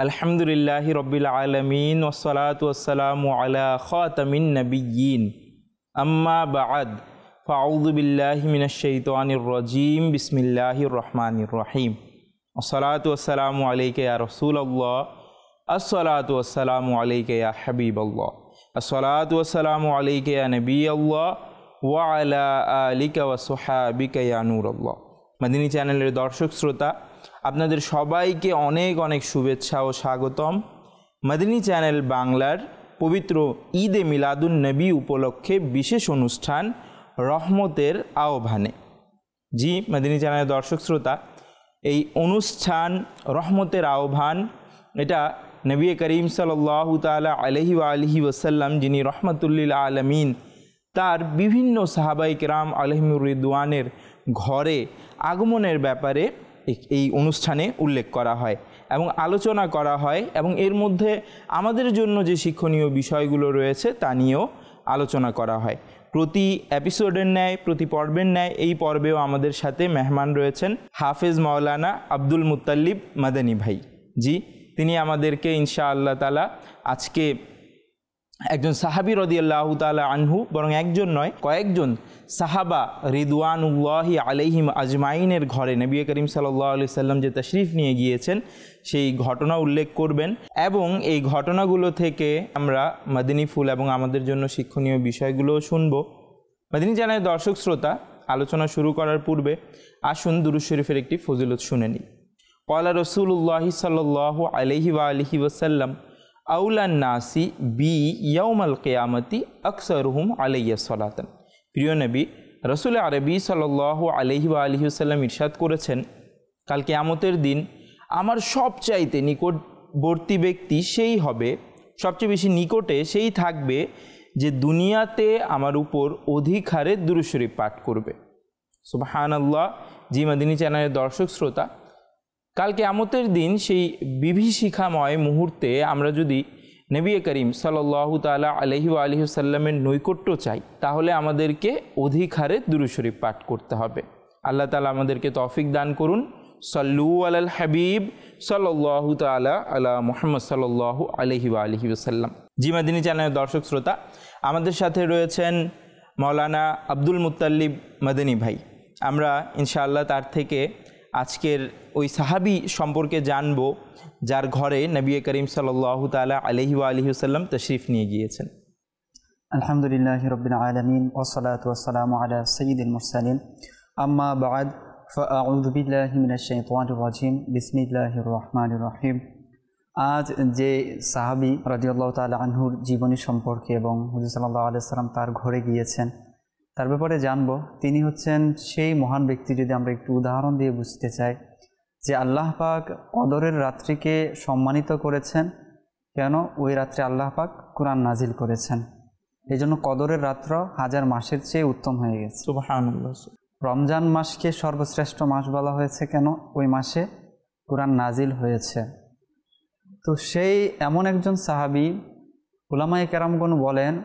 আলহামদুলিল্লাহি রব্বিল আলামিন ওয়াসসালাতু ওয়াসসালামু আলা খাতামিন নাবিয়্যিন আম্মা বা'দ ফাআউযু বিল্লাহি মিনাশ শাইতানির রাজীম বিসমিল্লাহির রহমানির রহিম ওয়াসসালাতু ওয়াসসালামু আলাইকা ইয়া রাসূলুল্লাহ আসসালাতু ওয়াসসালামু আলাইকা ইয়া হাবিবাল্লাহ আসসালাতু ওয়াসসালামু আলাইকা ইয়া নবিয়াল্লাহ ওয়া আলা আলিকা ওয়া সুহাবিকা ইয়া নূরাল্লাহ। মাদিনী চ্যানেলের দর্শক শ্রোতা, আপনাদের সবাইকে অনেক অনেক শুভেচ্ছা ও স্বাগতম মাদিনী চ্যানেল বাংলার পবিত্র ঈদে মিলাদুন নবী উপলক্ষে বিশেষ অনুষ্ঠান রহমতের আহ্বানে। জি মাদিনী চ্যানেলের দর্শক শ্রোতা, এই অনুষ্ঠান রহমতের আহ্বান, এটা নবী করিম সাল্লাল্লাহু তাআলা আলাইহি ওয়া আলিহি ওয়াসাল্লাম, যিনি রহমাতুল্লিল আলামিন, তার বিভিন্ন সাহাবায়ে কেরাম আলাইহিমুর রিদওয়ানের ঘরে আগমনের ব্যাপারে এই অনুষ্ঠানে উল্লেখ করা হয় এবং আলোচনা করা হয়, এবং এর মধ্যে আমাদের জন্য যে শিক্ষণীয় বিষয়গুলো রয়েছে তা নিয়েও আলোচনা করা হয়। প্রতি এপিসোডের ন্যায়, প্রতি পর্বের ন্যায় এই পর্বেও আমাদের সাথে মেহমান রয়েছেন হাফেজ মাওলানা আব্দুল মুত্তালিব মাদানী ভাই। জি, তিনি আমাদেরকে ইনশাআল্লাহ তাআলা আজকে একজন সাহাবী রাদিয়াল্লাহু তাআলা আনহু, বরং একজন নয় কয়েকজন সাহাবা রিদওয়ানুল্লাহি আলাইহিম আজমাইনের ঘরে নবী করিম সাল্লাল্লাহু আলাইহি সাল্লাম যে তাশরিফ নিয়ে গিয়েছেন সেই ঘটনা উল্লেখ করবেন, এবং এই ঘটনাগুলো থেকে আমরা মাদিনী ফুল এবং আমাদের জন্য শিক্ষণীয় বিষয়গুলোও শুনব। মাদিনী চ্যানেলের দর্শক শ্রোতা, আলোচনা শুরু করার পূর্বে আসুন দুরূদ শরীফের একটি ফজিলত শুনে নিই। ক্বালা রাসূলুল্লাহি সাল্লাল্লাহু আলাইহি ওয়া আলিহি ওয়াসাল্লাম আউলান নাসি বি ইয়াউমাল কিয়ামতি আকসারুহুম আলাইয়া সালাতান। প্রিয় নবী রাসূল আরবি সাল্লাল্লাহু আলাইহি ওয়া আলিহি ওয়াসাল্লাম ইরশাদ করেছেন, কাল কিয়ামতের দিন আমার সবচাইতে নিকটবর্তী ব্যক্তি সেই হবে, সবচেয়ে বেশি নিকটে সেই থাকবে যে দুনিয়াতে আমার উপর অধিক হারে দুরূদ শরীফ পাঠ করবে। সুবহানাল্লাহ। জি মাদিনী চ্যানেলের দর্শক শ্রোতা, কাল কিয়ামতের দিন সেই বিভীষিকাময় মুহূর্তে আমরা যদি নবী করিম সাল্লাল্লাহু তাআলা আলাইহি ওয়া আলিহি ওয়াসাল্লামের নৈকট্য চাই, তাহলে আমাদেরকে অধিক হারে দুরূদ শরীফ পাঠ করতে হবে। আল্লাহ তাআলা আমাদেরকে তৌফিক দান করুন। সাল্লু আলাল হাবিব সাল্লাল্লাহু তাআলা আলা মুহাম্মদ সাল্লাল্লাহু আলাইহি ওয়া আলিহি ওয়াসাল্লাম। জি মাদিনী চ্যানেলের দর্শক শ্রোতা, আমাদের সাথে রয়েছেন মাওলানা আব্দুল মুত্তালিব মাদানী ভাই। আমরা ইনশাআল্লাহ তার থেকে আজকের ওই সাহাবী সম্পর্কে জানব যার ঘরে নবী করিম সাল্লাল্লাহু তাআলা আলাইহি ওয়া আলিহি ওয়াসাল্লাম তাশরিফ নিয়ে গিয়েছেন। আলহামদুলিল্লাহি রাব্বিল আলামিন ওয়াসসালাতু ওয়াসসালামু আলা সাইয়্যিদিল মুরসালিন আম্মা বা'দ ফাআউযু বিল্লাহি মিনাশ শাইতানির রাজীম বিসমিল্লাহির রহমানির রহিম। আজ যে সাহাবী রাদিয়াল্লাহু তাআলা আনহুর জীবনী সম্পর্কে এবং হুজুর সাল্লাল্লাহু আলাইহি ওয়াসাল্লাম তার ঘরে গিয়েছেন তার ব্যাপারে জানব, তিনি হচ্ছেন সেই মহান ব্যক্তি, যদি আমরা একটু উদাহরণ দিয়ে বুঝতে চাই, যে আল্লাহ পাক কদরের রাত্রিকে সম্মানিত করেছেন। কেন? ওই রাত্রে আল্লাহ পাক কুরআন নাজিল করেছেন, এই জন্য কদরের রাত্র হাজার মাসের চেয়ে উত্তম হয়ে গেছে। সুবহানাল্লাহ। রমজান মাসকে সর্বশ্রেষ্ঠ মাস বলা হয়েছে কেন? ওই মাসে কুরআন নাজিল হয়েছে। তো সেই এমন একজন সাহাবী, উলামায়ে কেরামগণ বলেন,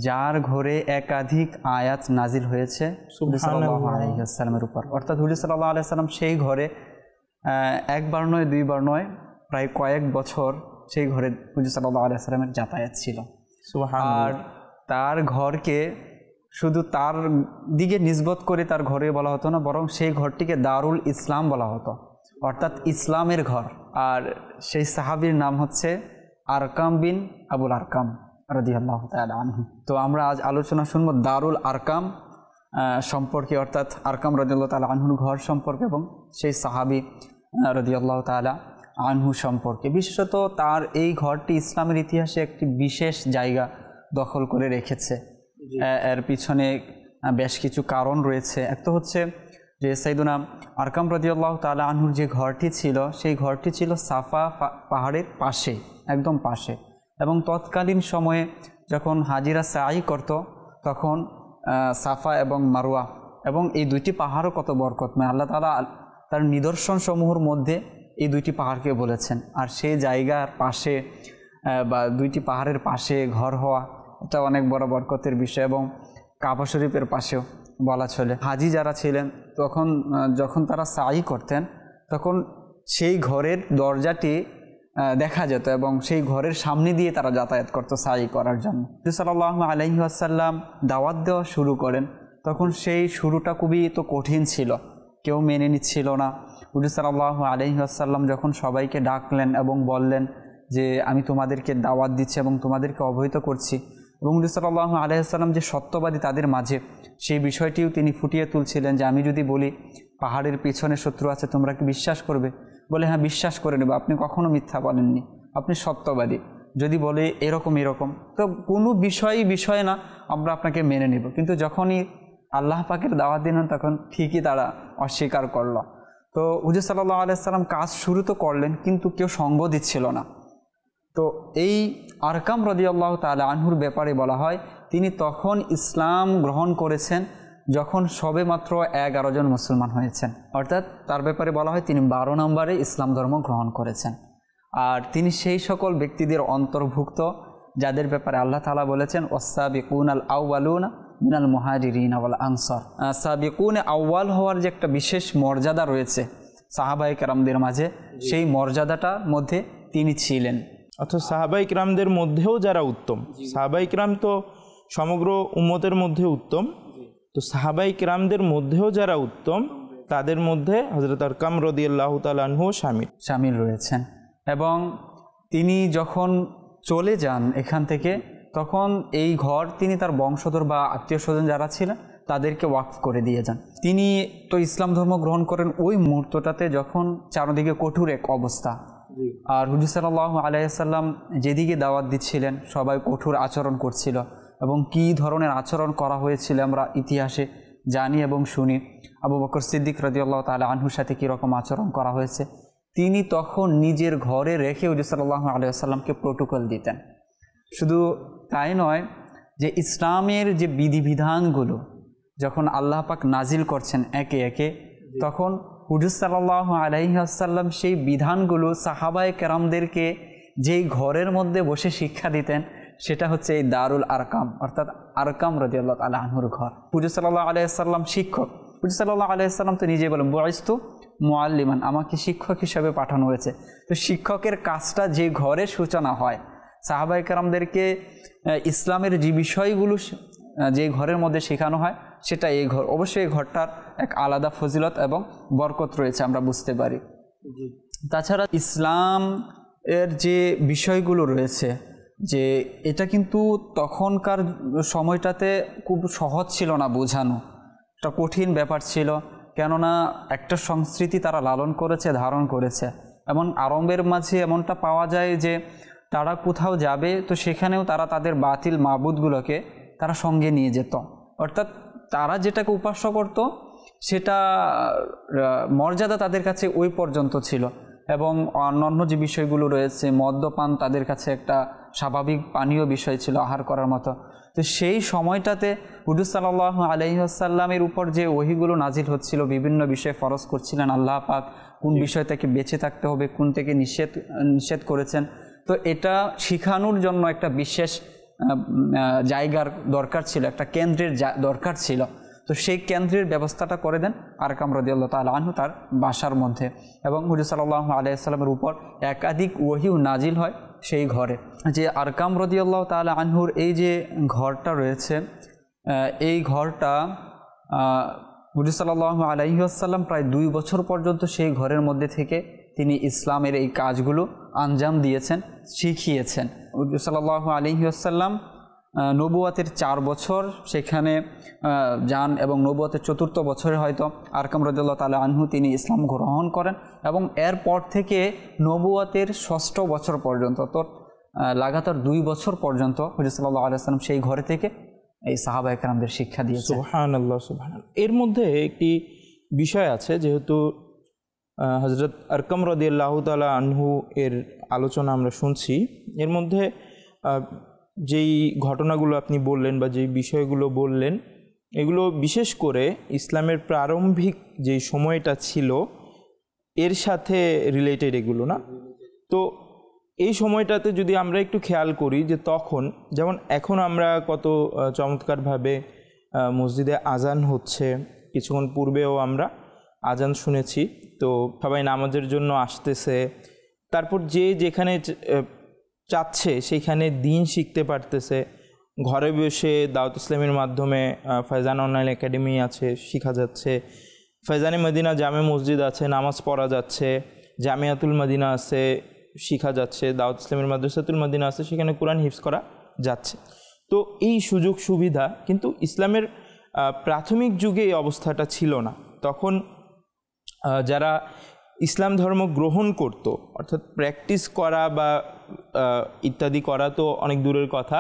যার ঘরে একাধিক আয়াত নাজিল হয়েছে সাল্লাল্লাহু আলাইহি ওয়াসাল্লামের উপর, অর্থাৎ হুজুর সাল্লাল্লাহু আলাইহি ওয়াসাল্লাম সেই ঘরে একবার নয় দুইবার নয় প্রায় কয়েক বছর সেই ঘরে হুজুর সাল্লাল্লাহু আলাইহি ওয়াসাল্লামের যাতায়াত ছিল। আর তার ঘরকে শুধু তার দিকে নিসবত করে তার ঘরে বলা হতো না, বরং সেই ঘরটিকে দারুল ইসলাম বলা হতো, অর্থাৎ ইসলামের ঘর। আর সেই সাহাবীর নাম হচ্ছে আরকাম বিন আবুল আরকাম রাদিয়াল্লাহু তাআলা আনহু। তো আমরা আজ আলোচনা শুনবো দারুল আরকাম সম্পর্কে, অর্থাৎ আরকাম রাদিয়াল্লাহু তাআলা আনহুর ঘর সম্পর্কে এবং সেই সাহাবী রাদিয়াল্লাহু তাআলা আনহু সম্পর্কে। বিশেষত তার এই ঘরটি ইসলামের ইতিহাসে একটি বিশেষ জায়গা দখল করে রেখেছে। এর পিছনে বেশ কিছু কারণ রয়েছে। এক তো হচ্ছে যে সাইয়্যিদুনা আরকাম রাদিয়াল্লাহু তাআলা আনহুর যে ঘরটি ছিল, সেই ঘরটি ছিল সাফা পাহাড়ের পাশে, একদম পাশে, এবং তৎকালীন সময়ে যখন হাজিরা সাই করত তখন সাফা এবং মারওয়া, এবং এই দুইটি পাহাড়ও কত বরকতময়, আল্লাহ তাআলা তার নিদর্শন সমূহের মধ্যে এই দুইটি পাহাড়কে বলেছেন। আর সেই জায়গার পাশে বা দুইটি পাহাড়ের পাশে ঘর হওয়া, এটা অনেক বড় বরকতের বিষয়। এবং কাবা শরীফের পাশেও বলা চলে, হাজি যারা ছিলেন যখন তারা সাই করতেন তখন সেই ঘরের দরজাটি দেখা যেত এবং সেই ঘরের সামনে দিয়ে তারা যাতায়াত করতো সাই করার জন্য। সাল্লাল্লাহু আলাইহি ওয়াসাল্লাম দাওয়াত দেওয়া শুরু করেন, তখন সেই শুরুটা খুবই তো কঠিন ছিল, কেউ মেনে নিচ্ছিল না। হুজুর সাল্লাল্লাহু আলাইহি ওয়াসাল্লাম যখন সবাইকে ডাকলেন এবং বললেন যে আমি তোমাদেরকে দাওয়াত দিচ্ছি এবং তোমাদেরকে অবহিত করছি, এবং হুজুর সাল্লাল্লাহু আলাইহি ওয়াসাল্লাম যে সত্যবাদী তাদের মাঝে, সেই বিষয়টিও তিনি ফুটিয়ে তুলছিলেন যে আমি যদি বলি পাহাড়ের পিছনে শত্রু আছে, তোমরা কি বিশ্বাস করবে? বলে হ্যাঁ, বিশ্বাস করে নেব, আপনি কখনো মিথ্যা বলেননি, আপনি সত্যবাদী। যদি বলে এরকম এরকম, তো কোনো বিষয় না, আমরা আপনাকে মেনে নেব। কিন্তু যখনই আল্লাহ পাকের দাওয়াত দিলেন তখন ঠিকই তারা অস্বীকার করলো। তো হুজুর সাল্লাল্লাহু আলাইহি ওয়াসাল্লাম কাজ শুরু তো করলেন, কিন্তু কেউ সঙ্গ দিচ্ছিল না। তো এই আরকাম রাদিয়াল্লাহু তাআলা আনহুর ব্যাপারে বলা হয় তিনি তখন ইসলাম গ্রহণ করেছেন যখন সবে মাত্র 11 জন মুসলমান হয়েছেন, অর্থাৎ তার ব্যাপারে বলা হয় তিনি 12 নম্বরে ইসলাম ধর্ম গ্রহণ করেছেন। আর তিনি সেই সকল ব্যক্তিদের অন্তর্ভুক্ত যাদের ব্যাপারে আল্লাহ তাআলা বলেছেন ওয়াসাবিকুনাল আউয়ালুনা মিনাল মুহাজিরিন ওয়াল আনসার। সাবিকুনে আউয়াল হওয়ার যে একটা বিশেষ মর্যাদা রয়েছে সাহাবায়ে কেরামদের মাঝে, সেই মর্যাদাটার মধ্যে তিনি ছিলেন। অর্থাৎ সাহাবাই কিরামদের মধ্যেও যারা উত্তম, সাহাবাই কিরাম তো সমগ্র উম্মতের মধ্যে উত্তম, তো সাহাবাই কিরামদের মধ্যেও যারা উত্তম তাদের মধ্যে হযরত আরকাম রাদিয়াল্লাহু তাআলা আনহু শামিল রয়েছেন। এবং তিনি যখন চলে যান এখান থেকে, তখন এই ঘর তিনি তার বংশধর বা আত্মীয় স্বজন যারা ছিলেন তাদেরকে ওয়াকফ করে দিয়ে যান। তিনি তো ইসলাম ধর্ম গ্রহণ করেন ওই মুহূর্তটাতে যখন চারদিকে কঠোর এক অবস্থা, আর হুজুর সাল্লাল্লাহু আলাইহি ওয়াসাল্লাম যেদিকে দাওয়াত দিচ্ছিলেন সবাই কঠোর আচরণ করছিল, এবং কি ধরনের আচরণ করা হয়েছিল আমরা ইতিহাসে জানি এবং শুনি। আবু বকর সিদ্দিক রাদিয়াল্লাহু তাআলা আনহুর সাথে কীরকম আচরণ করা হয়েছে, তিনি তখন নিজের ঘরে রেখে হুজুর সাল্লাল্লাহু আলাইহি ওয়াসাল্লামকে প্রোটোকল দিতেন। শুধু তাই নয়, যে ইসলামের যে বিধিবিধানগুলো যখন আল্লাহ পাক নাজিল করছেন একে একে, তখন হুজুর সাল্লাল্লাহু আলাইহি ওয়াসাল্লাম সেই বিধানগুলো সাহাবায়ে কেরামদেরকে যেই ঘরের মধ্যে বসে শিক্ষা দিতেন, সেটা হচ্ছে এই দারুল আরকাম, অর্থাৎ আরকাম রাদিয়াল্লাহু তাআলা আনহুর ঘর। হুজুর সাল্লাল্লাহু আলাইহি ওয়াসাল্লাম শিক্ষক। হুজুর সাল্লাল্লাহু আলাইহি ওয়াসাল্লাম তো নিজে বলেন বুইস্তু মুআল্লিমান, আমাকে শিক্ষক হিসেবে পাঠানো হয়েছে। তো শিক্ষকের কাজটা যে ঘরে সূচনা হয়, সাহাবায়ে কেরামদেরকে ইসলামের যে বিষয়গুলো যে ঘরের মধ্যে শেখানো হয় সেটা এই ঘর। অবশ্যই এই ঘরটার এক আলাদা ফজিলত এবং বরকত রয়েছে আমরা বুঝতে পারি। তাছাড়া ইসলাম এর যে বিষয়গুলো রয়েছে, যে এটা কিন্তু তখনকার সময়টাতে খুব সহজ ছিল না বোঝানো, একটা কঠিন ব্যাপার ছিল। কেননা একটা সংস্কৃতি তারা লালন করেছে, ধারণ করেছে, এবং আরবের মাঝে এমনটা পাওয়া যায় যে তারা কোথাও যাবে তো সেখানেও তারা তাদের বাতিল মাবুদগুলোকে তারা সঙ্গে নিয়ে যেত। অর্থাৎ তারা যেটাকে উপাস্য করত সেটা মর্যাদা তাদের কাছে ওই পর্যন্ত ছিল, এবং অন্যান্য যে বিষয়গুলো রয়েছে, মদ্যপান তাদের কাছে একটা স্বাভাবিক পানীয় বিষয় ছিল আহার করার মতো। তো সেই সময়টাতে হুজুর সাল্লাল্লাহু আলাইহি ওয়াসাল্লামের উপর যে ওহীগুলো নাজিল হচ্ছিল, বিভিন্ন বিষয়ে ফরজ করছিলেন আল্লাহ পাক, কোন বিষয় থেকে বেঁচে থাকতে হবে, কোন থেকে নিষেধ করেছেন। তো এটা শিখানোর জন্য একটা বিশেষ জায়গার দরকার ছিল, একটা কেন্দ্রের দরকার ছিল। তো সেই কেন্দ্রের ব্যবস্থাটা করে দেন আরকাম রাদিয়াল্লাহু তাআলা আনহু তার বাসার মধ্যে, এবং হুজুর সাল্লাল্লাহু আলাইহি ওয়াসাল্লামের উপর একাধিক ওহী নাজিল হয় সেই ঘরে। যে আরকাম রাদিয়াল্লাহু তাআলা আনহুর এই যে ঘরটা রয়েছে, এই ঘরটা হুজুর সাল্লাল্লাহু আলাইহি ওয়াসাল্লাম প্রায় 2 বছর পর্যন্ত সেই ঘরের মধ্যে থেকে তিনি ইসলামের এই কাজগুলো আঞ্জাম দিয়েছেন, শিখিয়েছেন। হুজুর সাল্লাল্লাহু আলাইহি ওয়াসাল্লাম নবুয়াতের 4 বছর সেখানে যান, এবং নবুয়াতের 4র্থ বছরে হয়তো আরকাম রাদিয়াল্লাহু তাআলা আনহু তিনি ইসলাম গ্রহণ করেন, এবং এরপর থেকে নবুয়াতের 6ষ্ঠ বছর পর্যন্ত, তো লাগাতার 2 বছর পর্যন্ত হুজুর সাল্লাল্লাহু আলাইহি ওয়াসাল্লাম সেই ঘরে থেকে এই সাহাবায়ে কেরামদের শিক্ষা দিয়েছেন। সুবহানাল্লাহ, সুবহানাল্লাহ। এর মধ্যে একটি বিষয় আছে, যেহেতু হযরত আরকাম রাদিয়াল্লাহু তাআলা আনহু এর আলোচনা আমরা শুনছি, এর মধ্যে যেই ঘটনাগুলো আপনি বললেন বা যেই বিষয়গুলো বললেন, এগুলো বিশেষ করে ইসলামের প্রারম্ভিক যেই সময়টা ছিল এর সাথে রিলেটেড এগুলো, না? তো এই সময়টাতে যদি আমরা একটু খেয়াল করি যে তখন যেমন এখন আমরা কত চমৎকারভাবে মসজিদে আজান হচ্ছে, কিছুক্ষণ পূর্বেও আমরা আজান শুনেছি, তো সবাই নামাজের জন্য আসতেছে, তারপর যে যেখানে চাচ্ছে সেখানে দিন শিখতে পারতেছে। ঘরে বসে দাওয়াত ইসলামের মাধ্যমে ফয়জান অনলাইন একাডেমি আছে, শেখা যাচ্ছে। ফয়জানে মদিনা জামে মসজিদ আছে, নামাজ পড়া যাচ্ছে। জামিয়াতুল মদিনা আছে, শেখা যাচ্ছে। দাওয়াত ইসলামের মাদ্রাসাতুল মদিনা আছে, সেখানে কোরআন হিফজ করা যাচ্ছে। তো এই সুযোগ সুবিধা কিন্তু ইসলামের প্রাথমিক যুগে এই অবস্থাটা ছিল না। তখন যারা ইসলাম ধর্ম গ্রহণ করত, অর্থাৎ প্র্যাকটিস করা বা ইত্যাদি করা তো অনেক দূরের কথা,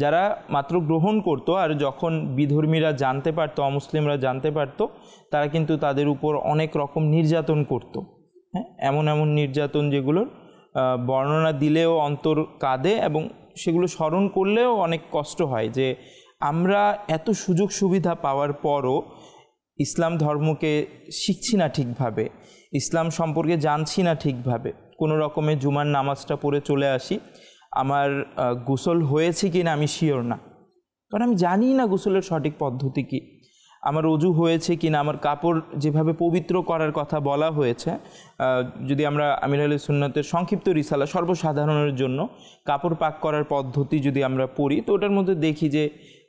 যারা মাত্র গ্রহণ করত, আর যখন বিধর্মীরা জানতে পারত, অমুসলিমরা জানতে পারত, তারা কিন্তু তাদের উপর অনেক রকম নির্যাতন করত। হ্যাঁ, এমন এমন নির্যাতন যেগুলোর বর্ণনা দিলেও অন্তর কাঁদে এবং সেগুলো স্মরণ করলেও অনেক কষ্ট হয় যে আমরা এত সুযোগ সুবিধা পাওয়ার পরও ইসলাম ধর্মকে শিখছি না ঠিকভাবে, ইসলাম সম্পর্কে জানছি না ঠিকভাবে। কোনো রকমে জুমার নামাজটা পড়ে চলে আসি, আমার গোসল হয়েছে কি না আমি শিওর না, কারণ আমি জানি না গোসলের সঠিক পদ্ধতি কী। আমার অজু হয়েছে কি না, আমার কাপড় যেভাবে পবিত্র করার কথা বলা হয়েছে, যদি আমরা আমির আহলে সুন্নাতের সংক্ষিপ্ত রিসালা সর্বসাধারণের জন্য কাপড় পাক করার পদ্ধতি যদি আমরা পড়ি, তো ওটার মধ্যে দেখি যে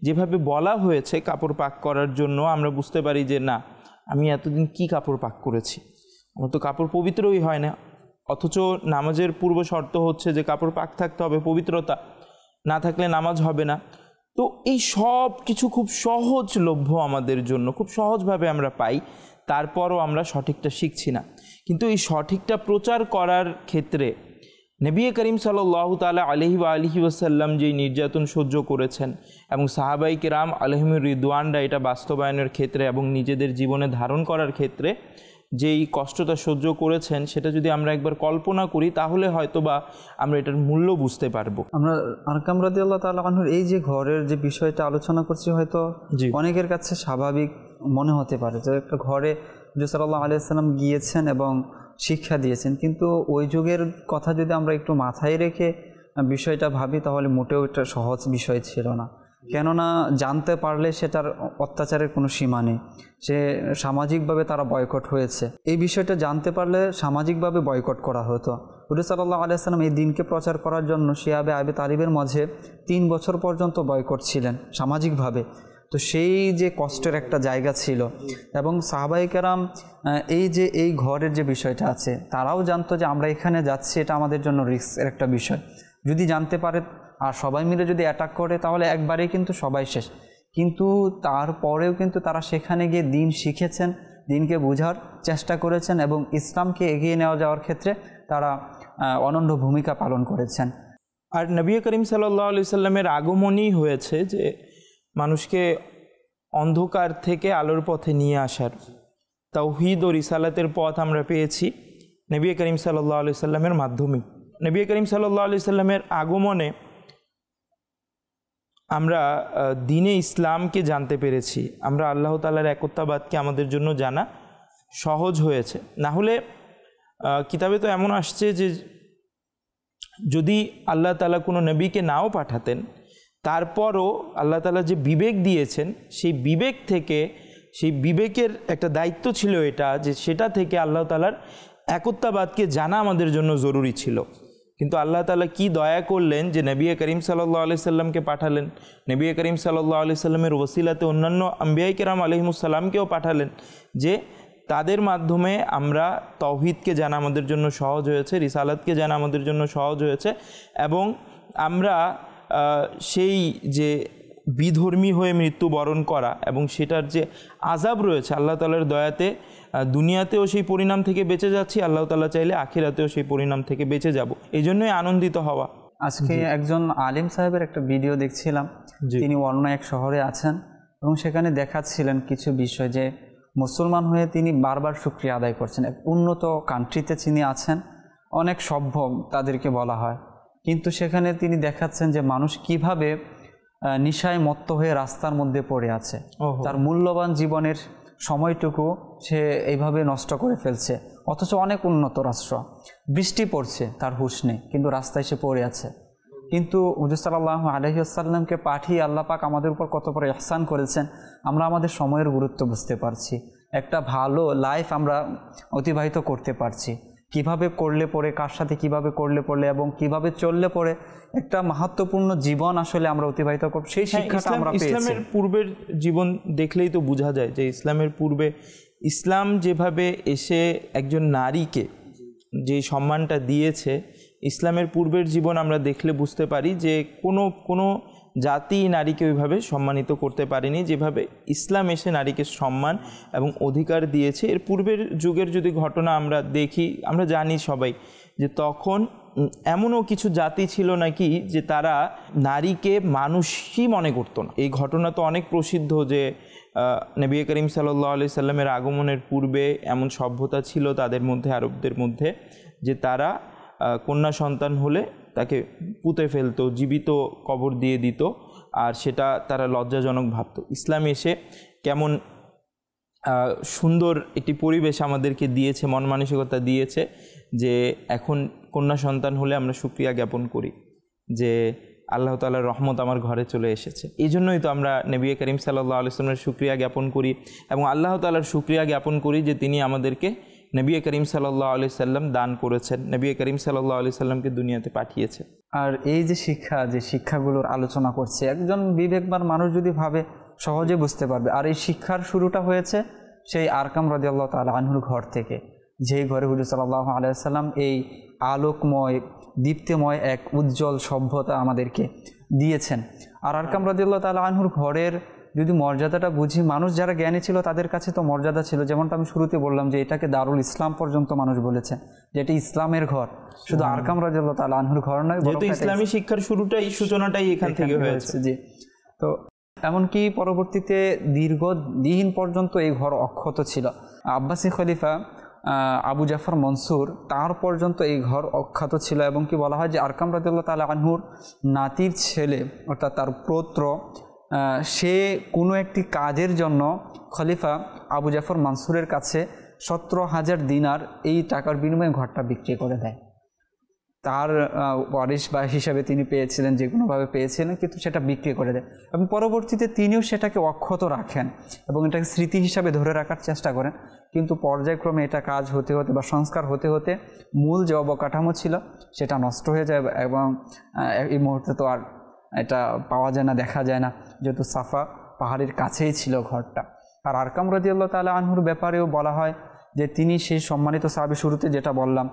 যেভাবে বলা হয়েছে কাপড় পাক করার জন্য, আমরা বুঝতে পারি যে না, আমি এতদিন কি কাপড় পাক করেছি, আমার তো কাপড় পবিত্রই হয় না। অথচ নামাজের পূর্ব শর্ত হচ্ছে যে কাপড় পাক থাকতে হবে, পবিত্রতা না থাকলে নামাজ হবে না। তো এই সব কিছু খুব সহজলভ্য আমাদের জন্য, খুব সহজভাবে আমরা পাই, তারপরও আমরা সঠিকটা শিখছি না। কিন্তু এই সঠিকটা প্রচার করার ক্ষেত্রে নবী করিম সাল্লাল্লাহু তাআলা আলাইহি ওয়া আলিহি ওয়াসাল্লাম যেই নির্যাতন সহ্য করেছেন এবং সাহাবায়ে কেরাম আলাইহিমুর রিদওয়ানরা এটা বাস্তবায়নের ক্ষেত্রে এবং নিজেদের জীবনে ধারণ করার ক্ষেত্রে যেই কষ্টটা সহ্য করেছেন, সেটা যদি আমরা একবার কল্পনা করি তাহলে হয়তোবা আমরা এটার মূল্য বুঝতে পারবো। আমরা আরকাম রাদিয়াল্লাহু তাআলা আনহুর এই যে ঘরের যে বিষয়টা আলোচনা করছি, হয়তো অনেকের কাছে স্বাভাবিক মনে হতে পারে যে একটা ঘরে রাসূল সাল্লাল্লাহু আলাইহি ওয়াসাল্লাম গিয়েছেন এবং শিক্ষা দিয়েছেন, কিন্তু ওই যুগের কথা যদি আমরা একটু মাথায় রেখে বিষয়টা ভাবি তাহলে মোটেও একটা সহজ বিষয় ছিল না। কেননা জানতে পারলে সেটার অত্যাচারের কোনো সীমা নেই। সে সামাজিকভাবে তারা বয়কট হয়েছে, এই বিষয়টা জানতে পারলে সামাজিকভাবে বয়কট করা হতো। রাসূল সাল্লাল্লাহু আলাইহি ওয়াসাল্লাম এই দিনকে প্রচার করার জন্য শিয়াবে আবি তালিবের মাঝে 3 বছর পর্যন্ত বয়কট ছিলেন সামাজিকভাবে। তো সেই যে কষ্টের একটা জায়গা ছিল, এবং সাহাবায়ে কেরাম এই ঘরের যে বিষয়টা আছে, তারাও জানতো যে আমরা এখানে যাচ্ছি, এটা আমাদের জন্য রিস্কের একটা বিষয়। যদি জানতে পারে আর সবাই মিলে যদি অ্যাটাক করে তাহলে একবারেই কিন্তু সবাই শেষ। কিন্তু তারপরেও কিন্তু তারা সেখানে গিয়ে দিন শিখেছেন, দিনকে বোঝার চেষ্টা করেছেন এবং ইসলামকে এগিয়ে নেওয়া যাওয়ার ক্ষেত্রে তারা অনন্য ভূমিকা পালন করেছেন। আর নবী করিম সাল্লাল্লাহু আলাইহি সাল্লামের আগমনই হয়েছে যে মানুষকে অন্ধকার থেকে আলোর পথে নিয়ে আসার। তাওহীদ ও রিসালাতের পথ আমরা পেয়েছি নবী করিম সাল্লাল্লাহু আলাইহি সাল্লামের মাধ্যমে। নবী করিম সাল্লাল্লাহু আলাইহি সাল্লামের আগমনে আমরা দ্বীনে ইসলামকে জানতে পেরেছি, আমরা আল্লাহ তাআলার একত্ববাদকে আমাদের জন্য জানা সহজ হয়েছে। না হলে কিতাবে তো এমন আসছে যে যদি আল্লাহ তাআলা কোনো নবীকে নাও পাঠাতেন, তারপরও আল্লাহ তাআলা যে বিবেক দিয়েছেন, সেই বিবেক থেকে, সেই বিবেকের একটা দায়িত্ব ছিল এটা, যে সেটা থেকে আল্লাহ তাআলার একত্ববাদকে জানা আমাদের জন্য জরুরি ছিল। কিন্তু আল্লাহ তাআলা কি দয়া করলেন যে নবী করিম সাল্লাল্লাহু আলাইহি সাল্লামকে পাঠালেন, নবী করিম সাল্লাল্লাহু আলাইহি সাল্লামের ওসিলাতে অন্যান্য আম্বিয়ায়ে কেরাম আলাইহিমুস সালামকেও পাঠালেন, যে তাদের মাধ্যমে আমরা তাওহীদকে জানা আমাদের জন্য সহজ হয়েছে, রিসালাতকে জানা আমাদের জন্য সহজ হয়েছে, এবং আমরা সেই যে বিধর্মী হয়ে মৃত্যুবরণ করা এবং সেটার যে আযাব রয়েছে, আল্লাহ তাআলার দয়াতে দুনিয়াতেও সেই পরিণাম থেকে বেঁচে যাচ্ছি, আল্লাহ তাআলা চাইলে আখিরাতেও সেই পরিণাম থেকে বেঁচে যাব, এই জন্যই আনন্দিত হওয়া। আজকে একজন আলিম সাহেবের একটা ভিডিও দেখছিলাম, তিনি অন্য এক শহরে আছেন এবং সেখানে দেখাচ্ছিলেন কিছু বিষয়, যে মুসলমান হয়ে তিনি বারবার শুকরিয়া আদায় করছেন। উন্নত কান্ট্রিতে তিনি আছেন, অনেক সভ্য তাদেরকে বলা হয়, কিন্তু সেখানে তিনি দেখাচ্ছেন যে মানুষ কিভাবে নিশায় মত্ত হয়ে রাস্তার মধ্যে পড়ে আছে, তার মূল্যবান জীবনের সময়টুকু সে এইভাবে নষ্ট করে ফেলছে। অথচ অনেক উন্নত রাষ্ট্র, বৃষ্টি পড়ছে, তার হুঁশ নেই, কিন্তু রাস্তায় সে পড়ে আছে। কিন্তু হুজুর সাল্লাল্লাহু আলাইহি ওয়াসাল্লামকে পাঠিয়ে আল্লাহ পাক আমাদের উপর কত বড় ইহসান করেছেন, আমরা আমাদের সময়ের গুরুত্ব বুঝতে পারছি, একটা ভালো লাইফ আমরা অতিবাহিত করতে পারছি। কিভাবে করলে পরে, কার সাথে কিভাবে করলে পড়লে এবং কিভাবে চললে পরে একটা মাহাত্ম্যপূর্ণ জীবন আসলে আমরা অতিবাহিত করব, সেই শিক্ষাটা আমরা পেয়েছি। ইসলামের পূর্বের জীবন দেখলেই তো বোঝা যায় যে ইসলামের পূর্বে ইসলাম যেভাবে এসে একজন নারীকে যে সম্মানটা দিয়েছে, ইসলামের পূর্বের জীবন আমরা দেখলে বুঝতে পারি যে কোনো জাতি নারীকে ওইভাবে সম্মানিত করতে পারেনি যেভাবে ইসলাম এসে নারীকে সম্মান এবং অধিকার দিয়েছে। এর পূর্বের যুগের যদি ঘটনা আমরা দেখি, আমরা জানি সবাই যে তখন এমনও কিছু জাতি ছিল নাকি যে তারা নারীকে মানুষই মনে করতো না। এই ঘটনা তো অনেক প্রসিদ্ধ যে নবী করিম সাল্লাল্লাহু আলাইহি সাল্লামের আগমনের পূর্বে এমন সভ্যতা ছিল তাদের মধ্যে, আরবদের মধ্যে, যে তারা কন্যা সন্তান হলে তাকে পুঁতে ফেলতো, জীবিত কবর দিয়ে দিত, আর সেটা তারা লজ্জাজনক ভাবত। ইসলাম এসে কেমন সুন্দর একটি পরিবেশ আমাদেরকে দিয়েছে, মন মানসিকতা দিয়েছে যে এখন কন্যা সন্তান হলে আমরা শুকরিয়া জ্ঞাপন করি যে আল্লাহ তাআলার রহমত আমার ঘরে চলে এসেছে। এই জন্যই তো আমরা নবী করিম সাল্লাল্লাহু আলাইহি ওয়াসাল্লামের শুকরিয়া জ্ঞাপন করি এবং আল্লাহ তাআলার শুকরিয়া জ্ঞাপন করি যে তিনি আমাদেরকে নবী করিম সাল্লাল্লাহু আলাইহি সাল্লাম দান করেছেন, নবী করিম সাল্লাল্লাহু আলাইহি সাল্লামকে দুনিয়াতে পাঠিয়েছেন। আর এই যে শিক্ষাগুলোর আলোচনা করছে, একজন বিবেকবান মানুষ যদি ভাবে সহজে বুঝতে পারবে। আর এই শিক্ষার শুরুটা হয়েছে সেই আরকাম রাদিয়াল্লাহু তাআলা আনহুর ঘর থেকে, যেই ঘরে হুজুর সাল্লাল্লাহু আলাইহি ওয়াসাল্লাম এই আলোকময়, দীপ্তিময় এক উজ্জ্বল সভ্যতা আমাদেরকে দিয়েছেন। আর আরকাম রাদিয়াল্লাহু তাআলা আনহুর ঘরের যদি মর্যাদাটা বুঝি, মানুষ যারা জ্ঞানী ছিল তাদের কাছে তো মর্যাদা ছিল, যেমনটা আমি শুরুতে বললাম যে এটাকে দারুল ইসলাম পর্যন্ত মানুষ বলেছেন, যে এটি ইসলামের ঘর। শুধু আরকাম রাদিয়াল্লাহু তাআলা আনহুর ঘর নয়, যেহেতু ইসলামী শিক্ষার সূচনাটাই এখান থেকে হয়েছে। জি, তো এমনকি পরবর্তীতে দীর্ঘদিন পর্যন্ত এই ঘর অক্ষত ছিল। আব্বাসী খলিফা আবু জাফর মনসুর, তার পর্যন্ত এই ঘর অক্ষত ছিল। এবং কি বলা হয় যে আরকাম রাদিয়াল্লাহু তাআলা আনহুর নাতির ছেলে, অর্থাৎ তার পৌত্র, সে কোনো একটি কাজের জন্য খলিফা আবু জাফর মনসুরের কাছে 17,000 দিনার এই টাকার বিনিময়ে ঘরটা বিক্রি করে দেয়। তার ওয়ারিশ বা হিসাবে তিনি পেয়েছিলেন, যে কোনোভাবে পেয়েছিলেন, কিন্তু সেটা বিক্রি করে দেয়। এবং পরবর্তীতে তিনিও সেটাকে অক্ষত রাখেন এবং এটাকে স্মৃতি হিসাবে ধরে রাখার চেষ্টা করেন। কিন্তু পর্যায়ক্রমে এটা কাজ হতে হতে বা সংস্কার হতে হতে মূল যে অবকাঠামো ছিল সেটা নষ্ট হয়ে যায় এবং এই মুহূর্তে তো আর এটা পাওয়া যায় না, দেখা যায় না, যেহেতু সাফা পাহাড়ের কাছেই ছিল ঘরটা। আর আরকাম রাদিয়াল্লাহু তাআলা আনহুর ব্যাপারেও বলা হয় যে তিনি সেই সম্মানিত সাহাবী, শুরুতে যেটা বললাম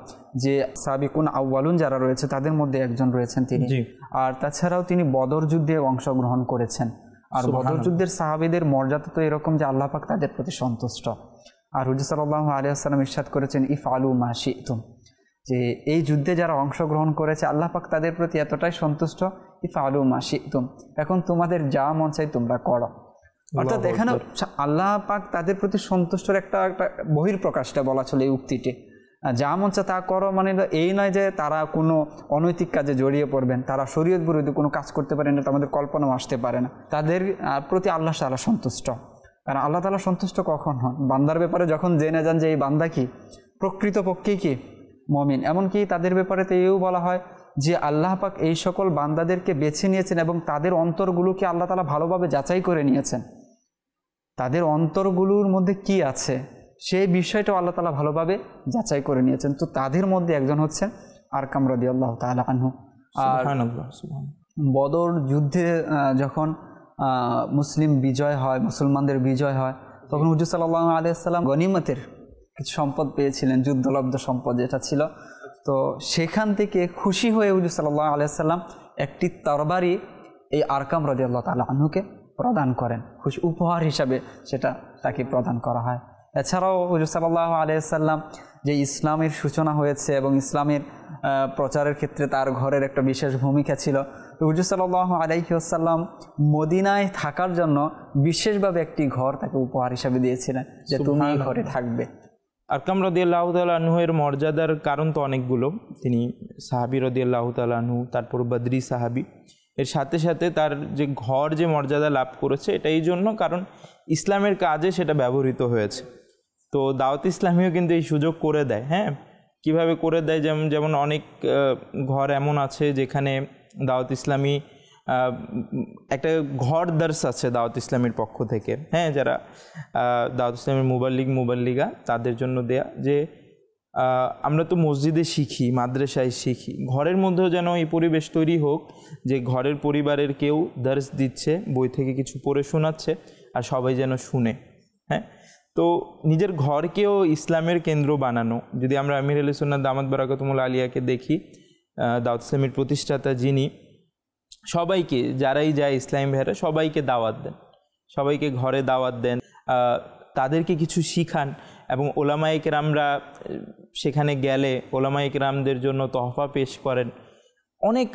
যে সাবিকুন আউয়ালুন যারা রয়েছে তাদের মধ্যে একজন রয়েছেন তিনি। আর তাছাড়াও তিনি বদর যুদ্ধে অংশগ্রহণ করেছেন। আর বদর যুদ্ধের সাহাবীদের মর্যাদা তো এরকম যে আল্লাহ পাক তাদের প্রতি সন্তুষ্ট। আর হুজুর সাল্লাল্লাহু আলাইহি ওয়াসাল্লাম ইরশাদ করেছেন ইফআলু মা শি'তুম, যে এই যুদ্ধে যারা অংশগ্রহণ করেছে আল্লাহ পাক তাদের প্রতি এতটাই সন্তুষ্ট, ইফআলু মা শি'তুম, এখন তোমাদের যা মন চাই তোমরা করো। অর্থাৎ এখানে আল্লাহ পাক তাদের প্রতি সন্তুষ্টর একটা বহির্প্রকাশটা বলা চলে এই উক্তিটি। যা মন চায় তা করো মানে এই নয় যে তারা কোনো অনৈতিক কাজে জড়িয়ে পড়বেন, তারা শরীয়ত বিরোধী কোনো কাজ করতে পারেন না, আমাদের কল্পনাও আসতে পারে না। তাদের প্রতি আল্লাহ তাআলা সন্তুষ্ট। কারণ আল্লাহ তাআলা সন্তুষ্ট কখন হন? বান্দার ব্যাপারে যখন জেনে যান যে এই বান্দা কি প্রকৃতপক্ষে কি মুমিন। এমনকি তাদের ব্যাপারে তো এও বলা হয় যে আল্লাহ পাক এই সকল বান্দাদেরকে বেছে নিয়েছেন এবং তাদের অন্তরগুলোকে আল্লাহ তাআলা ভালোভাবে যাচাই করে নিয়েছেন। তাদের অন্তরগুলোর মধ্যে কি আছে সেই বিষয়টাও আল্লাহ তাআলা ভালোভাবে যাচাই করে নিয়েছেন। তো তাদের মধ্যে একজন হচ্ছেন আরকাম রাদিয়াল্লাহু তাআলা আনহু। আর বদর যুদ্ধে যখন মুসলিম বিজয় হয়, মুসলমানদের বিজয় হয়, তখন হুজুর সাল্লাল্লাহু আলাইহি ওয়াসাল্লাম গনিমতের কিছু সম্পদ পেয়েছিলেন, যুদ্ধলব্ধ সম্পদ যেটা ছিল। তো সেখান থেকে খুশি হয়ে হুজুর সাল্লাল্লাহু আলাইহি ওয়াসাল্লাম একটি তরবারি এই আরকাম রাদিয়াল্লাহু তাআলা আনহুকে প্রদান করেন, খুশি উপহার হিসাবে সেটা তাকে প্রদান করা হয়। এছাড়াও হুজুর সাল্লাল্লাহু আলাইহি ওয়াসাল্লাম যে ইসলামের সূচনা হয়েছে এবং ইসলামের প্রচারের ক্ষেত্রে তার ঘরের একটা বিশেষ ভূমিকা ছিল। তো হুজুর সাল্লাল্লাহু আলাইহি ওয়াসাল্লাম মদিনায় থাকার জন্য বিশেষভাবে একটি ঘর তাকে উপহার হিসাবে দিয়েছিলেন, যে তুমি এই ঘরে থাকবে। আরকাম রাদিয়াল্লাহু তাআলা আনহু এর মর্যাদার কারণ তো অনেকগুলো। তিনি সাহাবী রাদিয়াল্লাহু তাআলা আনহু, তারপর বদরি সাহাবী। এর সাথে সাথে তার যে ঘর যে মর্যাদা লাভ করেছে এটা এই জন্য কারণ ইসলামের কাজে সেটা ব্যবহৃত হয়েছে। তো দাওয়াত ইসলামীও কিন্তু এই সুযোগ করে দেয়। হ্যাঁ, কিভাবে করে দেয়? যেমন অনেক ঘর এমন আছে যেখানে দাওয়াত ইসলামী একটা ঘর দার্স আছে দাওয়াত ইসলামীর পক্ষ থেকে। হ্যাঁ, যারা দাওয়াত ইসলামের মুবাল্লিগা তাদের জন্য দেয়া, যে আমরা তো মসজিদে শিখি, মাদ্রাসায় শিখি, ঘরের মধ্যেও যেন এই পরিবেশ তৈরি হোক যে ঘরের পরিবারের কেউ দর্স দিচ্ছে, বই থেকে কিছু পড়ে শোনাচ্ছে আর সবাই যেন শুনে। হ্যাঁ, তো নিজের ঘরকেও ইসলামের কেন্দ্র বানানো। যদি আমরা আমির আলী সুন্নাত দামাত বারাকাতুমুল আলিয়াকে দেখি, দাওয়াত ইসলামের প্রতিষ্ঠাতা যিনি, সবাইকে, যারাই যায় ইসলামী ভাইয়েরা সবাইকে দাওয়াত দেন, সবাইকে ঘরে দাওয়াত দেন, তাদেরকে কিছু শিখান। এবং ওলামায়ে কেরামরা সেখানে গেলে ওলামায়ে কেরামদের জন্য তহফা পেশ করেন। অনেক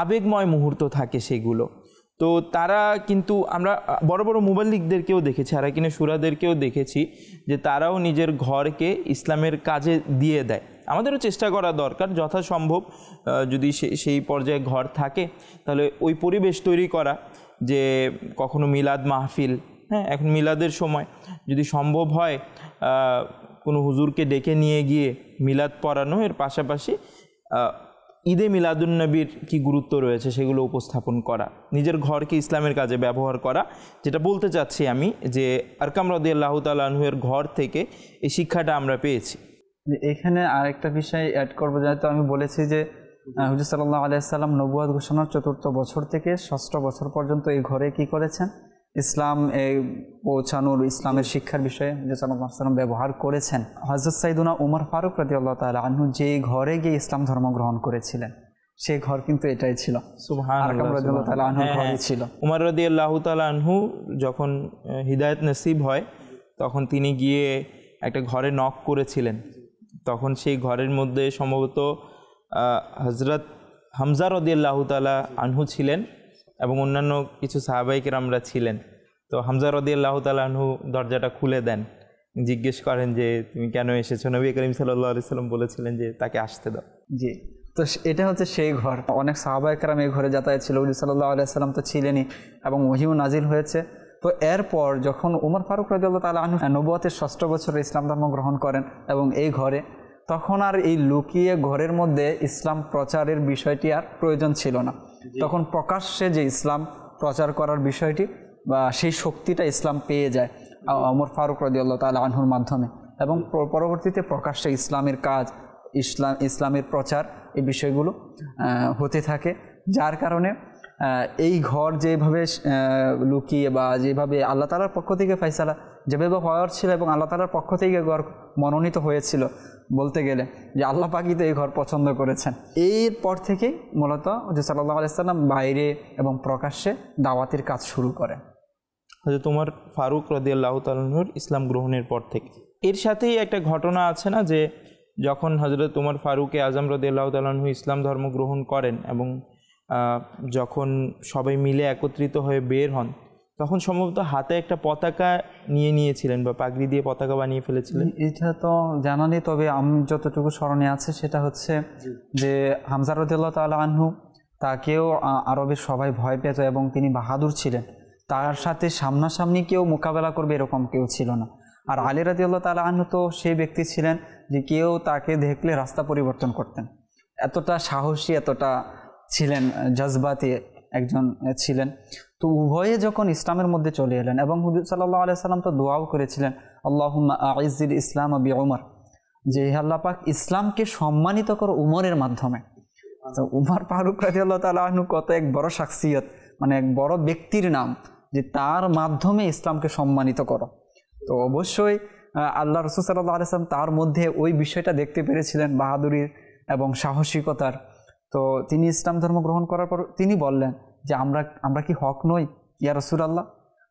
আবেগময় মুহূর্ত থাকে সেগুলো। তো তারা কিন্তু, আমরা বড় বড় মুবাল্লিগদেরকেও দেখেছি, আরাকিনে শুরাদেরকেও দেখেছি যে তারাও নিজের ঘরকে ইসলামের কাজে দিয়ে দেয়। আমাদেরও চেষ্টা করা দরকার যথাসম্ভব, যদি সেই পর্যায়ে ঘর থাকে তাহলে ওই পরিবেশ তৈরি করা, যে কখনো মিলাদ মাহফিল, হ্যাঁ এখন মিলাদের সময় যদি সম্ভব হয় কোনো হুজুরকে ডেকে নিয়ে গিয়ে মিলাদ পড়ানো, এর পাশাপাশি ঈদে মিলাদুন্নবীর কি গুরুত্ব রয়েছে সেগুলো উপস্থাপন করা, নিজের ঘরকে ইসলামের কাজে ব্যবহার করা। যেটা বলতে চাচ্ছি আমি, যে আরকাম রাদিয়াল্লাহু তাআলা আনহুর ঘর থেকে এই শিক্ষাটা আমরা পেয়েছি। এখানে আরেকটা বিষয় অ্যাড করবো, যেহেতু আমি বলেছি যে হুজুর সাল্লাল্লাহু আলাইহি সাল্লাম নবুয়ত ঘোষণার ৪র্থ বছর থেকে ৬ষ্ঠ বছর পর্যন্ত এই ঘরে কি করেছেন, ইসলাম পৌঁছানোর, ইসলামের শিক্ষার বিষয়ে হুজুর সাল্লাল্লাহু আলাইহি সাল্লাম ব্যবহার করেছেন। হযরত সাইয়্যিদুনা উমর ফারুক রাদিয়াল্লাহু তাআলা আনহু যে ঘরে গিয়ে ইসলাম ধর্ম গ্রহণ করেছিলেন, সেই ঘর কিন্তু এটাই ছিল, সুবহানাল্লাহ, রাদিয়াল্লাহু তাআলা আনহুর ঘরই ছিল। উমর রাদিয়াল্লাহু তাআলা আনহু যখন হিদায়াত নসিব হয়, তখন তিনি গিয়ে একটা ঘরে নক করেছিলেন। তখন সেই ঘরের মধ্যে সম্ভবত হযরত হামজা রাদিয়াল্লাহু তাআলা আনহু ছিলেন এবং অন্যান্য কিছু সাহাবায়ে কেরামরা ছিলেন। তো হামজা রাদিয়াল্লাহু তাআলা আনহু দরজাটা খুলে দেন, জিজ্ঞেস করেন যে তুমি কেন এসেছো? নবী করিম সাল্লাল্লাহু আলাইহি সাল্লাম বলেছিলেন যে তাকে আসতে দাও। জি, তো এটা হচ্ছে সেই ঘর। অনেক সাহাবায়ে কেরাম এই ঘরে যাতায়াত ছিল, হুজুর সাল্লাল্লাহু আলাইহি সাল্লাম তো ছিলেনই এবং ওহীও নাজিল হয়েছে। তো এরপর যখন উমর ফারুক রাদিয়াল্লাহু তাআলা আনহু নবুয়তের ৬ষ্ঠ বছরে ইসলাম ধর্ম গ্রহণ করেন এবং এই ঘরে, তখন আর এই লুকিয়ে ঘরের মধ্যে ইসলাম প্রচারের বিষয়টি আর প্রয়োজন ছিল না। তখন প্রকাশ্যে যে ইসলাম প্রচার করার বিষয়টি বা সেই শক্তিটা ইসলাম পেয়ে যায় ওমর ফারুক রাদিয়াল্লাহু তাআলা আনহুর মাধ্যমে, এবং পরবর্তীতে প্রকাশ্যে ইসলামের কাজ, ইসলামের প্রচার, এই বিষয়গুলো হতে থাকে। যার কারণে এই ঘর যেভাবে লুকিয়ে বা যেভাবে আল্লাহ তাআলার পক্ষ থেকে ফয়সালা যেভাবে হওয়ার ছিল এবং আল্লাহ তাআলার পক্ষ থেকে ঘর মনোনীত হয়েছিল, বলতে গেলে যে আল্লাহ পাকই তো এই ঘর পছন্দ করেছেন। এরপর থেকেই মূলত হুজুর সাল্লাল্লাহু আলাইহি সাল্লাম বাইরে এবং প্রকাশ্যে দাওয়াতের কাজ শুরু করেন। হযরত উমর ফারুক রাদিয়াল্লাহু তাআলা আনহুর ইসলাম গ্রহণের পর থেকে। এর সাথেই একটা ঘটনা আছে না, যে যখন হযরত উমর ফারুকে আজম রাদিয়াল্লাহু তাআলা আনহু ইসলাম ধর্ম গ্রহণ করেন এবং যখন সবাই মিলে একত্রিত হয়ে বের হন, তখন সম্ভবত হাতে একটা পতাকা নিয়েছিলেন বা পাগড়ি দিয়ে পতাকা বানিয়ে ফেলেছিলেন। এটা তো জানা নেই, তবে আমি যতটুকু স্মরণে আছে সেটা হচ্ছে যে হামজা রাদিয়াল্লাহু তাআলা আনহু, তাকেও আরবের সবাই ভয় পেত এবং তিনি বাহাদুর ছিলেন, তার সাথে সামনাসামনি কেউ মোকাবেলা করবে এরকম কেউ ছিল না। আর আলী রাদিয়াল্লাহু তাআলা আনহু তো সেই ব্যক্তি ছিলেন যে কেউ তাকে দেখলে রাস্তা পরিবর্তন করতেন, এতটা সাহসী, এতটা ছিলেন, জজবাতি একজন ছিলেন। তো উভয়ে যখন ইসলামের মধ্যে চলে এলেন এবং হুজুর সাল্লাল্লাহু আলাইহি সাল্লাম তো দোয়াও করেছিলেন, আল্লাহুম্মা আইজ্জিল ইসলাম বিউমর, যে আল্লাহ পাক ইসলামকে সম্মানিত করো উমরের মাধ্যমে। তো উমর ফারুক রাদিয়াল্লাহু তাআলা আনহু কত এক বড় শাখসিয়ত, মানে এক বড় ব্যক্তির নাম, যে তার মাধ্যমে ইসলামকে সম্মানিত করো। তো অবশ্যই আল্লাহ রাসূল সাল্লাল্লাহু আলাইহি সাল্লাম তার মধ্যে ওই বিষয়টা দেখতে পেরেছিলেন, বাহাদুরির এবং সাহসিকতার। তো তিনি ইসলাম ধর্ম গ্রহণ করার পর তিনি বললেন যে আমরা কি হক নই ইয়া রাসূলুল্লাহ?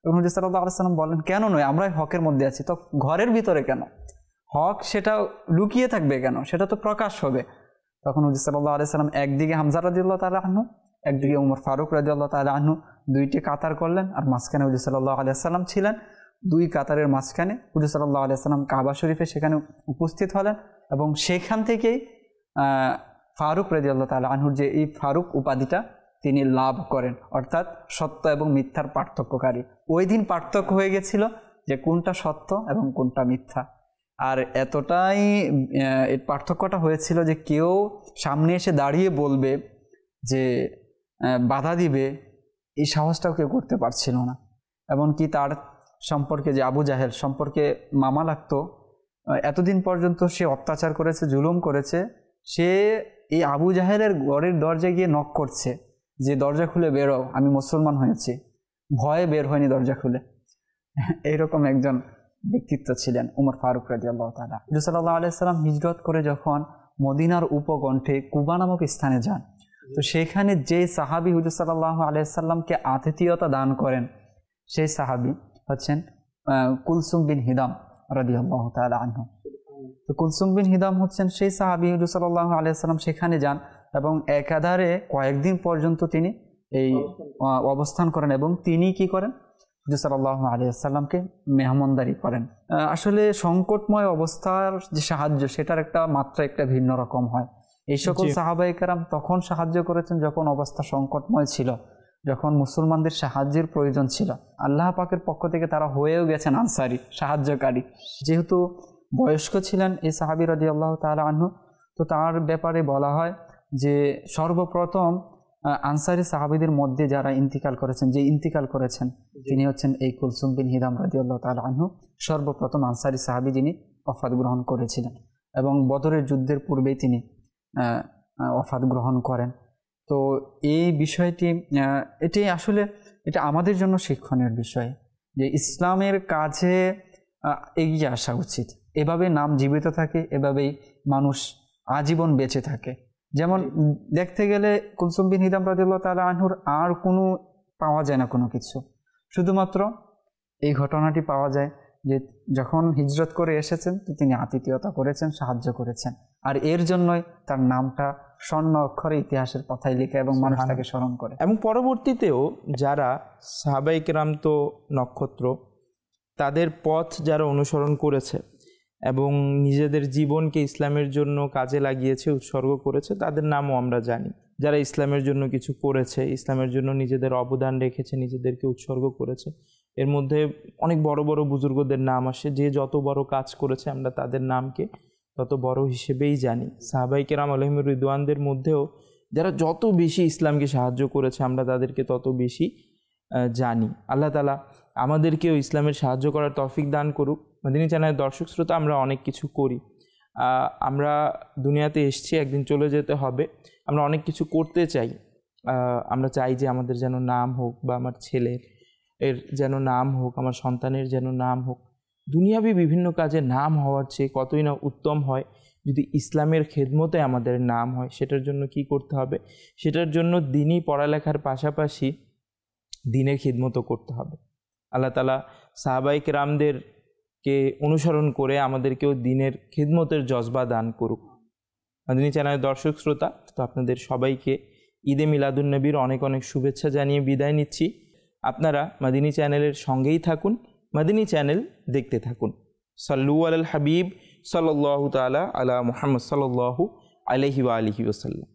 তখন হুজুর সাল্লাল্লাহু আলাইহি সাল্লাম বললেন, কেন নয়, আমরাই হকের মধ্যে আছি। তো ঘরের ভিতরে কেন হক, সেটা লুকিয়ে থাকবে কেন, সেটা তো প্রকাশ হবে। তখন হুজুর সাল্লাল্লাহু আলাইহি সাল্লাম একদিকে হামজা রাদিয়াল্লাহু তাআলা আনহু, একদিকে উমর ফারুক রাদিয়াল্লাহু তাআলা আনহু, দুইটি কাতার করলেন, আর মাঝখানে হুজুর সাল্লাল্লাহু আলাইহি সাল্লাম ছিলেন। দুই কাতারের মাঝখানে হুজুর সাল্লাল্লাহু আলাইহি সাল্লাম কাবা শরীফে সেখানে উপস্থিত হলেন এবং সেখান থেকেই ফারুক রাদিয়াল্লাহু তাআলা আনহুর যে এই ফারুক উপাধিটা তিনি লাভ করেন, অর্থাৎ সত্য এবং মিথ্যার পার্থক্যকারী। ওই দিন পার্থক্য হয়ে গেছিল যে কোনটা সত্য এবং কোনটা মিথ্যা। আর এতটাই এর পার্থক্যটা হয়েছিল যে কেউ সামনে এসে দাঁড়িয়ে বলবে যে বাধা দিবে, এই সাহসটাও কেউ করতে পারছিল না। এমনকি তার সম্পর্কে যে আবু জাহেল সম্পর্কে মামা লাগতো, এতদিন পর্যন্ত সে অত্যাচার করেছে, জুলুম করেছে, সে এই আবু জাহেলের ঘরের দরজায় গিয়ে নক করছে যে দরজা খুলে বেরো, আমি মুসলমান হয়েছি, ভয়ে বের হয়নি দরজা খুলে। এইরকম একজন ব্যক্তিত্ব ছিলেন উমর ফারুক রাদিয়াল্লাহু তাআলা। হুজুর সাল্লাল্লাহু আলাইহি সাল্লাম হিজরত করে যখন মদিনার উপকণ্ঠে কুবা নামক স্থানে যান, তো সেখানে যে সাহাবী হুজুর সাল্লাল্লাহু আলাইহি সাল্লামকে আতিথেয়তা দান করেন, সেই সাহাবী হচ্ছেন কুলসুম বিন হিদাম রাদিয়াল্লাহু তাআলা আনহু। তো কুলসুম বিন হিদাম হচ্ছেন সেই সাহাবী, হুজুর সাল্লাল্লাহু আলাইহি সাল্লাম সেখানে যান এবং একাধারে কয়েকদিন পর্যন্ত তিনি এই অবস্থান করেন এবং তিনি কি করেন, হুজুর সাল্লাল্লাহু আলাইহি সাল্লামকে মেহমানদারি করেন। আসলে সংকটময় অবস্থার যে সাহায্য, সেটার একটা মাত্রা একটা ভিন্ন রকম হয়। এই সকল সাহাবায়ে কেরাম তখন সাহায্য করেছেন যখন অবস্থা সংকটময় ছিল, যখন মুসলমানদের সাহায্যের প্রয়োজন ছিল। আল্লাহ পাকের পক্ষ থেকে তারা হয়েও গেছেন আনসারি, সাহায্যকারী। যেহেতু বয়স্ক ছিলেন এই সাহাবী রাদিয়াল্লাহু তাআলা আনহু, তো তার ব্যাপারে বলা হয় যে সর্বপ্রথম আনসারি সাহাবীদের মধ্যে যারা ইন্তিকাল করেছেন, যে ইন্তিকাল করেছেন তিনি হচ্ছেন এই কুলসুম বিন হিদাম রাদিয়াল্লাহু তাআলা আনহু, সর্বপ্রথম আনসারি সাহাবী যিনি ওফাত গ্রহণ করেছিলেন এবং বদরের যুদ্ধের পূর্বেই তিনি ওফাত গ্রহণ করেন। তো এই বিষয়টি এটা আমাদের জন্য শিক্ষণীয় বিষয় যে ইসলামের কাজে এগিয়ে আসা উচিত। এভাবে নাম জীবিত থাকে, এভাবেই মানুষ আজীবন বেঁচে থাকে। যেমন দেখতে গেলে কুলসুম বিন হিদাম রাদিয়াল্লাহু তাআলা আনহুর আর কোনো পাওয়া যায় না কোনো কিছু, শুধুমাত্র এই ঘটনাটি পাওয়া যায় যে যখন হিজরত করে এসেছেন তো তিনি আতিথেয়তা করেছেন, সাহায্য করেছেন, আর এর জন্যই তার নামটা স্বর্ণ অক্ষরে ইতিহাসের পাতায় লেখা এবং মানুষ তাকে স্মরণ করে। এবং পরবর্তীতেও যারা সাহাবায়ে কেরাম তো নক্ষত্র, তাদের পথ যারা অনুসরণ করেছে এবং নিজেদের জীবনকে ইসলামের জন্য কাজে লাগিয়েছে, উৎসর্গ করেছে, তাদের নামও আমরা জানি। যারা ইসলামের জন্য কিছু করেছে, ইসলামের জন্য নিজেদের অবদান রেখেছে, নিজেদেরকে উৎসর্গ করেছে, এর মধ্যে অনেক বড় বড় বুজুর্গদের নাম আসে। যে যত বড় কাজ করেছে আমরা তাদের নামকে তত বড় হিসেবেই জানি। সাহাবায়ে কেরাম আলাইহিম রিদওয়ানদের মধ্যেও যারা যত বেশি ইসলামকে সাহায্য করেছে আমরা তাদেরকে তত বেশি জানি। আল্লাহ তাআলা আমাদেরকেও ইসলামের সাহায্য করার তৌফিক দান করুক। মাদিনী চ্যানেলের দর্শক শ্রোতা, আমরা অনেক কিছু করি, আমরা দুনিয়াতে এসেছি, একদিন চলে যেতে হবে। আমরা অনেক কিছু করতে চাই, আমরা চাই যে আমাদের যেন নাম হোক, বা আমার ছেলের এর যেন নাম হোক, আমার সন্তানের যেন নাম হোক। দুনিয়াবি বিভিন্ন কাজে নাম হওয়ার চেয়ে কতই না উত্তম হয় যদি ইসলামের খেদমতে আমাদের নাম হয়। সেটার জন্য কি করতে হবে? সেটার জন্য দিনই পড়ালেখার পাশাপাশি দিনের খিদমতও করতে হবে। আল্লাহ তাআলা সাহাবায়ে কেরামদেরকে অনুসরণ করে আমাদেরকেও দিনের খিদমতের জজবা দান করুক। মাদিনী চ্যানেলের দর্শক শ্রোতা, তো আপনাদের সবাইকে ঈদে মিলাদুন্নবীর অনেক অনেক শুভেচ্ছা জানিয়ে বিদায় নিচ্ছি। আপনারা মাদিনী চ্যানেলের সঙ্গেই থাকুন, মাদিনী চ্যানেল দেখতে থাকুন। সাল্লু আলাল হাবিব সাল্লাল্লাহু তাআলা আলা মুহাম্মদ সাল্লাল্লাহু আলাইহি ওয়া আলিহি ওয়াসাল্লাম।